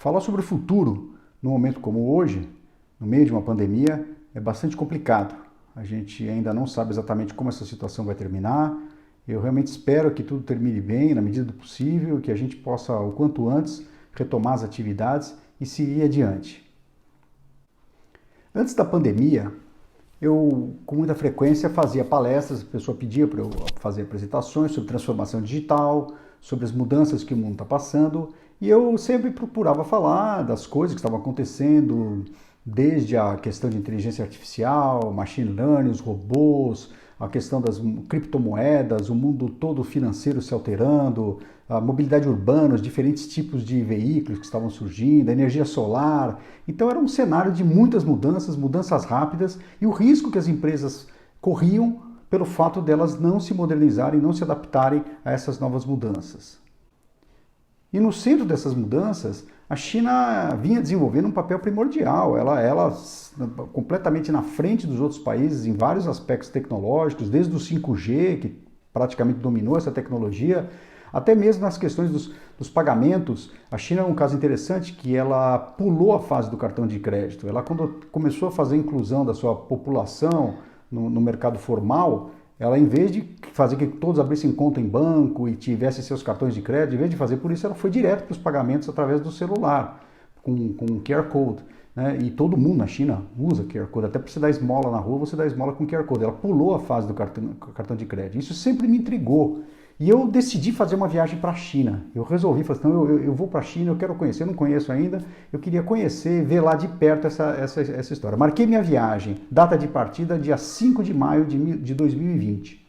Falar sobre o futuro num momento como hoje, no meio de uma pandemia, é bastante complicado. A gente ainda não sabe exatamente como essa situação vai terminar. Eu realmente espero que tudo termine bem, na medida do possível, que a gente possa, o quanto antes, retomar as atividades e seguir adiante. Antes da pandemia, eu com muita frequência fazia palestras, a pessoa pedia para eu fazer apresentações sobre transformação digital, sobre as mudanças que o mundo está passando, e eu sempre procurava falar das coisas que estavam acontecendo, desde a questão de inteligência artificial, machine learning, os robôs, a questão das criptomoedas, o mundo todo financeiro se alterando, a mobilidade urbana, os diferentes tipos de veículos que estavam surgindo, a energia solar. Então era um cenário de muitas mudanças, mudanças rápidas, e o risco que as empresas corriam pelo fato delas não se modernizarem, não se adaptarem a essas novas mudanças. E no centro dessas mudanças, a China vinha desenvolvendo um papel primordial. Ela completamente na frente dos outros países em vários aspectos tecnológicos, desde o 5G, que praticamente dominou essa tecnologia, até mesmo nas questões dos pagamentos. A China é um caso interessante que ela pulou a fase do cartão de crédito. Ela, quando começou a fazer a inclusão da sua população no mercado formal, ela, em vez de fazer que todos abrissem conta em banco e tivessem seus cartões de crédito, em vez de fazer por isso, ela foi direto para os pagamentos através do celular, com QR Code. Né? E todo mundo na China usa QR Code. Até para você dar esmola na rua, você dá esmola com QR Code. Ela pulou a fase do cartão de crédito. Isso sempre me intrigou. E eu decidi fazer uma viagem para a China. Eu resolvi, falei, então eu vou para a China, eu quero conhecer, eu não conheço ainda, eu queria conhecer, ver lá de perto essa história. Marquei minha viagem, data de partida, dia 5 de maio de 2020.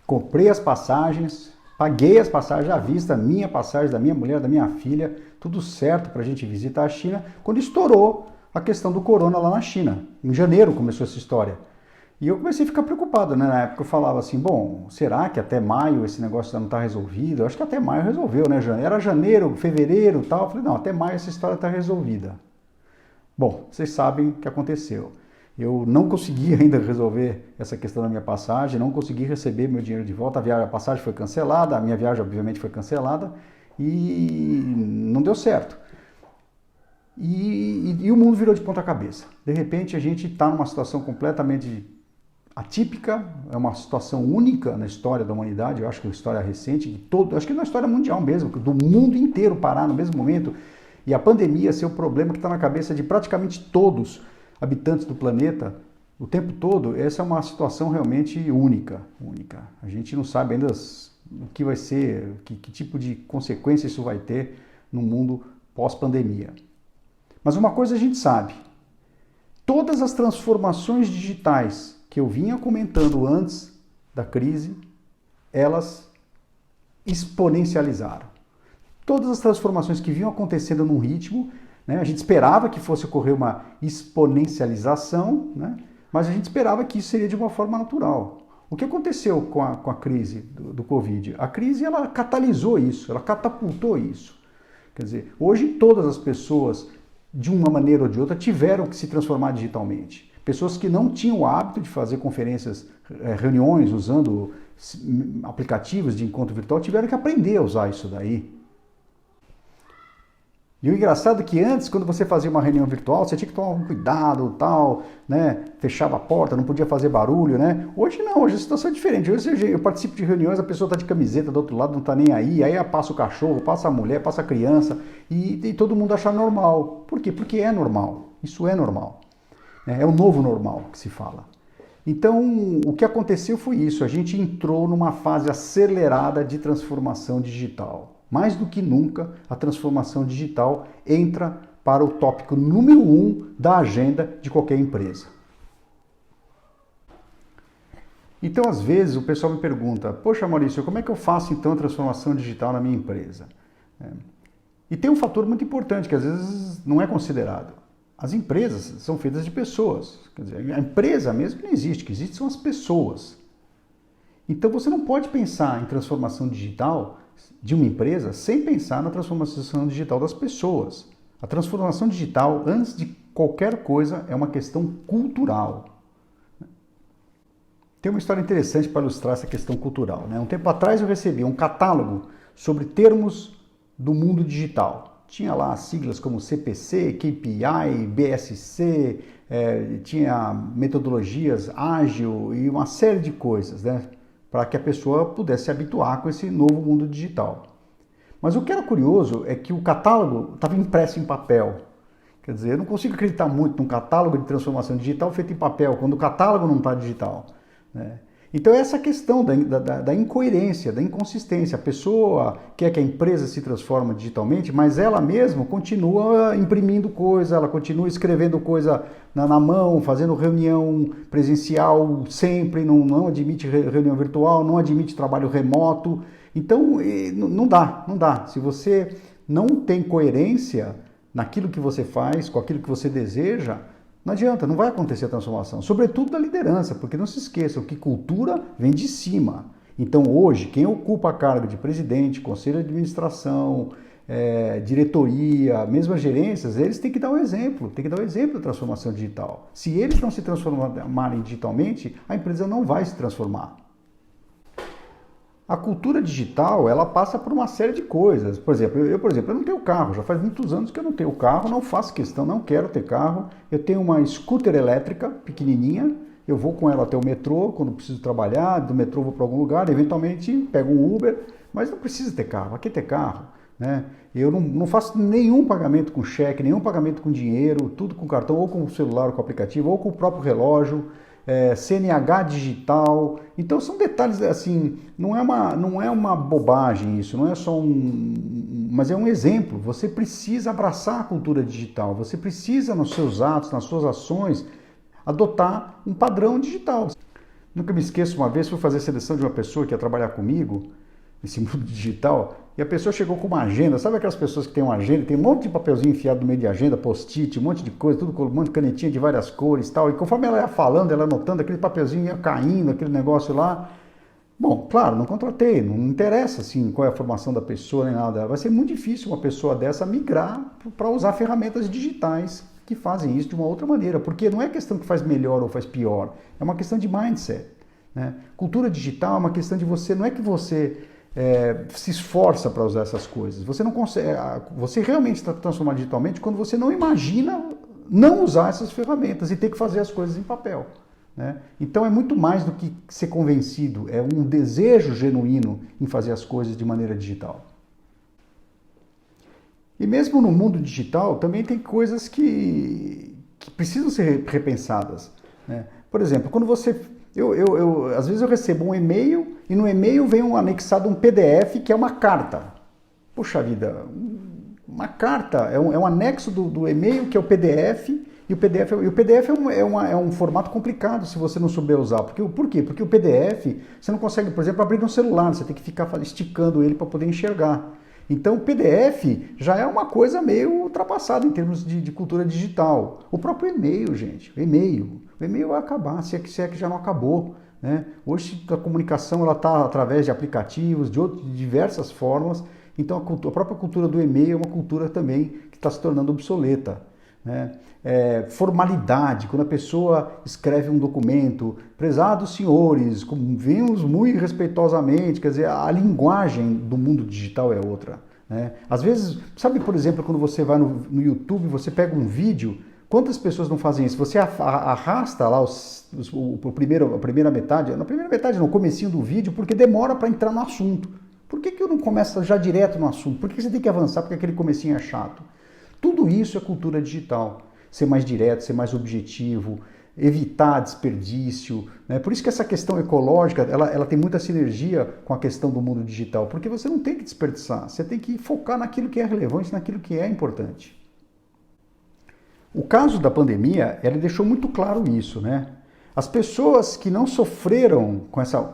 Comprei as passagens, paguei as passagens à vista, minha passagem, da minha mulher, da minha filha, tudo certo para a gente visitar a China, quando estourou a questão do corona lá na China. Em janeiro começou essa história. E eu comecei a ficar preocupado, né? Na época eu falava assim, bom, será que até maio esse negócio já não está resolvido? Eu acho que até maio resolveu, né? Era janeiro, fevereiro e tal. Eu falei, não, até maio essa história está resolvida. Bom, vocês sabem o que aconteceu. Eu não consegui ainda resolver essa questão da minha passagem, não consegui receber meu dinheiro de volta, a passagem foi cancelada, a minha viagem obviamente foi cancelada e não deu certo. E o mundo virou de ponta cabeça. De repente a gente está numa situação completamente atípica, é uma situação única na história da humanidade, eu acho que é uma história recente, acho que na história mundial mesmo, do mundo inteiro parar no mesmo momento, e a pandemia ser o problema que está na cabeça de praticamente todos habitantes do planeta o tempo todo. Essa é uma situação realmente única. A gente não sabe ainda o que vai ser, que tipo de consequência isso vai ter no mundo pós-pandemia. Mas uma coisa a gente sabe, todas as transformações digitais que eu vinha comentando antes da crise, elas exponencializaram. Todas as transformações que vinham acontecendo num ritmo, né, a gente esperava que fosse ocorrer uma exponencialização, né, mas a gente esperava que isso seria de uma forma natural. O que aconteceu com a crise do Covid? A crise ela catalisou isso, ela catapultou isso. Quer dizer, hoje todas as pessoas, de uma maneira ou de outra, tiveram que se transformar digitalmente. Pessoas que não tinham o hábito de fazer conferências, reuniões usando aplicativos de encontro virtual, tiveram que aprender a usar isso daí. E o engraçado é que antes, quando você fazia uma reunião virtual, você tinha que tomar um cuidado, tal, né? Fechava a porta, não podia fazer barulho, né? Hoje não, hoje a situação é diferente. Hoje eu participo de reuniões, a pessoa está de camiseta do outro lado, não está nem aí passa o cachorro, passa a mulher, passa a criança, e todo mundo acha normal. Por quê? Porque é normal. Isso é normal. É o novo normal que se fala. Então, o que aconteceu foi isso. A gente entrou numa fase acelerada de transformação digital. Mais do que nunca, a transformação digital entra para o tópico número 1 da agenda de qualquer empresa. Então, às vezes, o pessoal me pergunta, poxa, Maurício, como é que eu faço então a transformação digital na minha empresa? E tem um fator muito importante que às vezes não é considerado. As empresas são feitas de pessoas. Quer dizer, a empresa mesmo não existe, o que existe são as pessoas. Então você não pode pensar em transformação digital de uma empresa sem pensar na transformação digital das pessoas. A transformação digital, antes de qualquer coisa, é uma questão cultural. Tem uma história interessante para ilustrar essa questão cultural, né? Um tempo atrás eu recebi um catálogo sobre termos do mundo digital. tinha lá siglas como CPC, KPI, BSC, tinha metodologias ágil e uma série de coisas, né, para que a pessoa pudesse se habituar com esse novo mundo digital. Mas o que era curioso é que o catálogo estava impresso em papel. Quer dizer, eu não consigo acreditar muito num catálogo de transformação digital feito em papel, quando o catálogo não está digital, né? Então essa questão da incoerência, da inconsistência. A pessoa quer que a empresa se transforme digitalmente, mas ela mesma continua imprimindo coisa, ela continua escrevendo coisa na mão, fazendo reunião presencial sempre, não admite reunião virtual, não admite trabalho remoto. Então não dá. Se você não tem coerência naquilo que você faz, com aquilo que você deseja, não adianta, não vai acontecer a transformação, sobretudo da liderança, porque não se esqueçam que cultura vem de cima. Então hoje, quem ocupa a carga de presidente, conselho de administração, diretoria, mesmo as gerências, eles têm que dar um exemplo, da transformação digital. Se eles não se transformarem digitalmente, a empresa não vai se transformar. A cultura digital, ela passa por uma série de coisas. Por exemplo, eu não tenho carro, já faz muitos anos que eu não tenho carro, não faço questão, não quero ter carro. Eu tenho uma scooter elétrica, pequenininha, eu vou com ela até o metrô, quando preciso trabalhar, do metrô vou para algum lugar, eventualmente pego um Uber, mas não preciso ter carro, aqui ter carro, né? Eu não faço nenhum pagamento com cheque, nenhum pagamento com dinheiro, tudo com cartão, ou com o celular, ou com o aplicativo, ou com o próprio relógio. CNH digital. Então são detalhes assim, não é uma bobagem isso, não é só mas é um exemplo. Você precisa abraçar a cultura digital, você precisa nos seus atos, nas suas ações, adotar um padrão digital. Nunca me esqueço, uma vez fui fazer seleção de uma pessoa que ia trabalhar comigo nesse mundo digital, e a pessoa chegou com uma agenda. Sabe aquelas pessoas que têm uma agenda, tem um monte de papelzinho enfiado no meio de agenda, post-it, um monte de coisa, tudo com um monte de canetinha de várias cores e tal, e conforme ela ia falando, ela anotando, aquele papelzinho ia caindo, aquele negócio lá. Bom, claro, não contratei, não interessa assim qual é a formação da pessoa nem nada. Vai ser muito difícil uma pessoa dessa migrar para usar ferramentas digitais que fazem isso de uma outra maneira, porque não é questão que faz melhor ou faz pior, é uma questão de mindset, né? Cultura digital é uma questão de você, não é que você se esforça para usar essas coisas. Você não consegue, você realmente está transformado digitalmente quando você não imagina não usar essas ferramentas e ter que fazer as coisas em papel, né? Então é muito mais do que ser convencido, é um desejo genuíno em fazer as coisas de maneira digital. E mesmo no mundo digital também tem coisas que precisam ser repensadas, né? Por exemplo, quando você às vezes eu recebo um e-mail e no e-mail vem anexado um PDF que é uma carta. Puxa vida, uma carta é um anexo do e-mail que é o PDF, e o PDF é um formato complicado se você não souber usar. Por quê? Porque o PDF você não consegue, por exemplo, abrir no celular, você tem que ficar esticando ele para poder enxergar. Então o PDF já é uma coisa meio ultrapassada em termos de cultura digital. O próprio e-mail, gente, o e-mail vai acabar, se é que já não acabou, né? Hoje a comunicação está através de aplicativos, de diversas formas. Então a própria cultura do e-mail é uma cultura também que está se tornando obsoleta, né? Formalidade, quando a pessoa escreve um documento, prezados senhores, vimos muito respeitosamente, quer dizer, a linguagem do mundo digital é outra, né? Às vezes, sabe, por exemplo, quando você vai no YouTube, você pega um vídeo, quantas pessoas não fazem isso? Você arrasta lá a primeira metade, no comecinho do vídeo, porque demora para entrar no assunto. Por que eu não começo já direto no assunto? Por que você tem que avançar? Porque aquele comecinho é chato. Tudo isso é cultura digital. Ser mais direto, ser mais objetivo, evitar desperdício, né? Por isso que essa questão ecológica, ela tem muita sinergia com a questão do mundo digital, porque você não tem que desperdiçar, você tem que focar naquilo que é relevante, naquilo que é importante. O caso da pandemia, ele deixou muito claro isso, né? As pessoas que não sofreram com essa...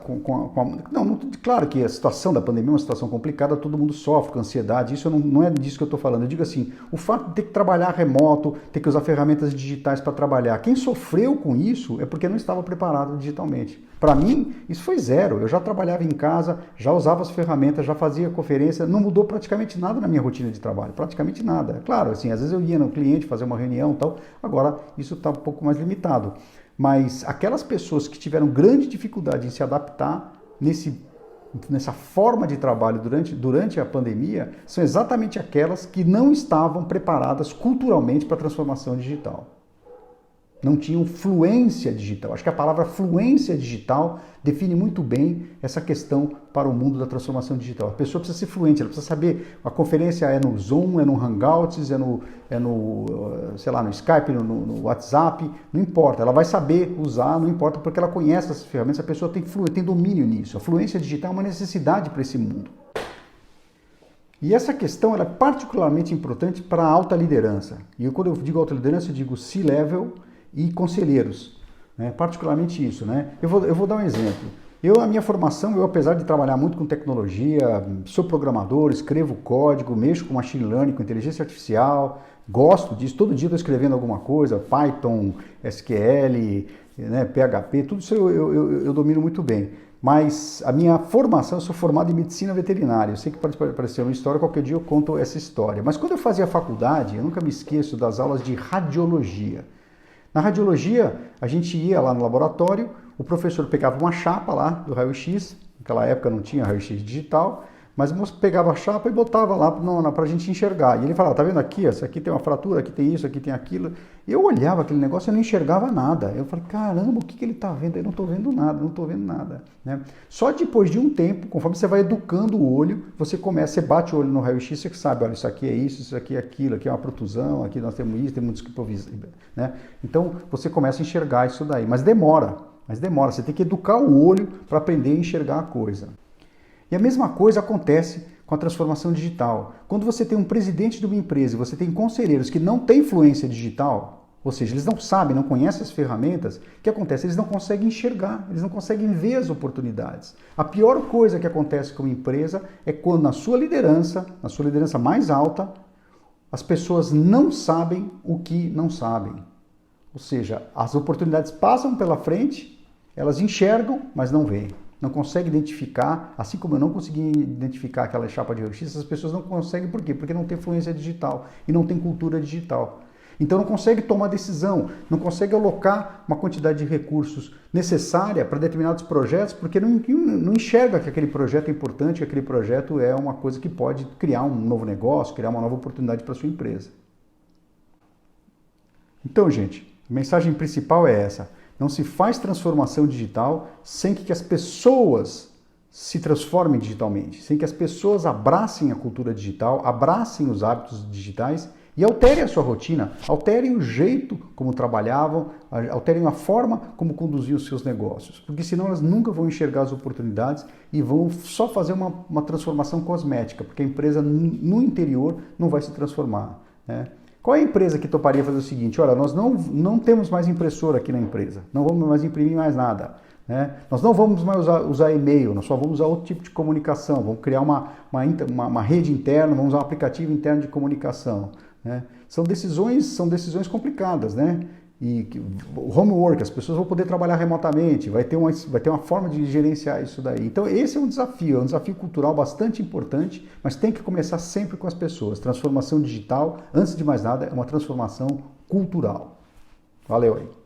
claro que a situação da pandemia é uma situação complicada, todo mundo sofre com ansiedade, isso não é disso que eu estou falando. Eu digo assim, o fato de ter que trabalhar remoto, ter que usar ferramentas digitais para trabalhar, quem sofreu com isso é porque não estava preparado digitalmente. Para mim, isso foi zero. Eu já trabalhava em casa, já usava as ferramentas, já fazia conferência, não mudou praticamente nada na minha rotina de trabalho, praticamente nada. Claro, assim, às vezes eu ia no cliente fazer uma reunião e tal, agora isso está um pouco mais limitado. Mas aquelas pessoas que tiveram grande dificuldade em se adaptar nesse nessa forma de trabalho durante a pandemia, são exatamente aquelas que não estavam preparadas culturalmente para a transformação digital. Não tinham fluência digital. Acho que a palavra fluência digital define muito bem essa questão para o mundo da transformação digital. A pessoa precisa ser fluente, ela precisa saber, a conferência é no Zoom, é no Hangouts, sei lá, no Skype, no WhatsApp, não importa, ela vai saber usar, não importa, porque ela conhece essas ferramentas, a pessoa tem domínio nisso. A fluência digital é uma necessidade para esse mundo. E essa questão ela é particularmente importante para a alta liderança. E quando eu digo alta liderança, eu digo C-level e conselheiros, né? Particularmente isso, né? Eu vou dar um exemplo. A minha formação, apesar de trabalhar muito com tecnologia, sou programador, escrevo código, mexo com machine learning, com inteligência artificial, gosto disso, todo dia estou escrevendo alguma coisa, Python, SQL, né, PHP, tudo isso eu domino muito bem. Mas a minha formação, eu sou formado em medicina veterinária. Eu sei que pode parecer uma história, qualquer dia eu conto essa história. Mas quando eu fazia faculdade, eu nunca me esqueço das aulas de radiologia. Na radiologia, a gente ia lá no laboratório, o professor pegava uma chapa lá do raio-x, naquela época não tinha raio-x digital, mas o moço pegava a chapa e botava lá para a gente enxergar. E ele falava, tá vendo aqui, isso aqui tem uma fratura, aqui tem isso, aqui tem aquilo. E eu olhava aquele negócio e não enxergava nada. Eu falei, caramba, o que ele está vendo? Eu não estou vendo nada, não estou vendo nada. Né? Só depois de um tempo, conforme você vai educando o olho, você bate o olho no raio-x, você sabe, olha, isso aqui é isso aqui é aquilo, aqui é uma protusão, aqui nós temos isso, temos isso, né? Então, você começa a enxergar isso daí, mas demora, você tem que educar o olho para aprender a enxergar a coisa. E a mesma coisa acontece com a transformação digital. Quando você tem um presidente de uma empresa e você tem conselheiros que não têm fluência digital, ou seja, eles não sabem, não conhecem as ferramentas, o que acontece? Eles não conseguem enxergar, eles não conseguem ver as oportunidades. A pior coisa que acontece com uma empresa é quando na sua liderança mais alta, as pessoas não sabem o que não sabem. Ou seja, as oportunidades passam pela frente, elas enxergam, mas não veem. Não consegue identificar, assim como eu não consegui identificar aquela chapa de raio-x, as pessoas não conseguem, por quê? Porque não tem fluência digital e não tem cultura digital. Então não consegue tomar decisão, não consegue alocar uma quantidade de recursos necessária para determinados projetos, porque não enxerga que aquele projeto é importante, que aquele projeto é uma coisa que pode criar um novo negócio, criar uma nova oportunidade para a sua empresa. Então, gente, a mensagem principal é essa. Não se faz transformação digital sem que as pessoas se transformem digitalmente, sem que as pessoas abracem a cultura digital, abracem os hábitos digitais e alterem a sua rotina, alterem o jeito como trabalhavam, alterem a forma como conduziam os seus negócios, porque senão elas nunca vão enxergar as oportunidades e vão só fazer uma transformação cosmética, porque a empresa no interior não vai se transformar, né? Qual é a empresa que toparia fazer o seguinte? Olha, nós não temos mais impressora aqui na empresa, não vamos mais imprimir mais nada, né? Nós não vamos mais usar e-mail, nós só vamos usar outro tipo de comunicação, vamos criar uma rede interna, vamos usar um aplicativo interno de comunicação, né? São decisões complicadas, né? E o homework, as pessoas vão poder trabalhar remotamente, vai ter uma forma de gerenciar isso daí. Então esse é um desafio cultural bastante importante, mas tem que começar sempre com as pessoas. Transformação digital, antes de mais nada, é uma transformação cultural. Valeu aí!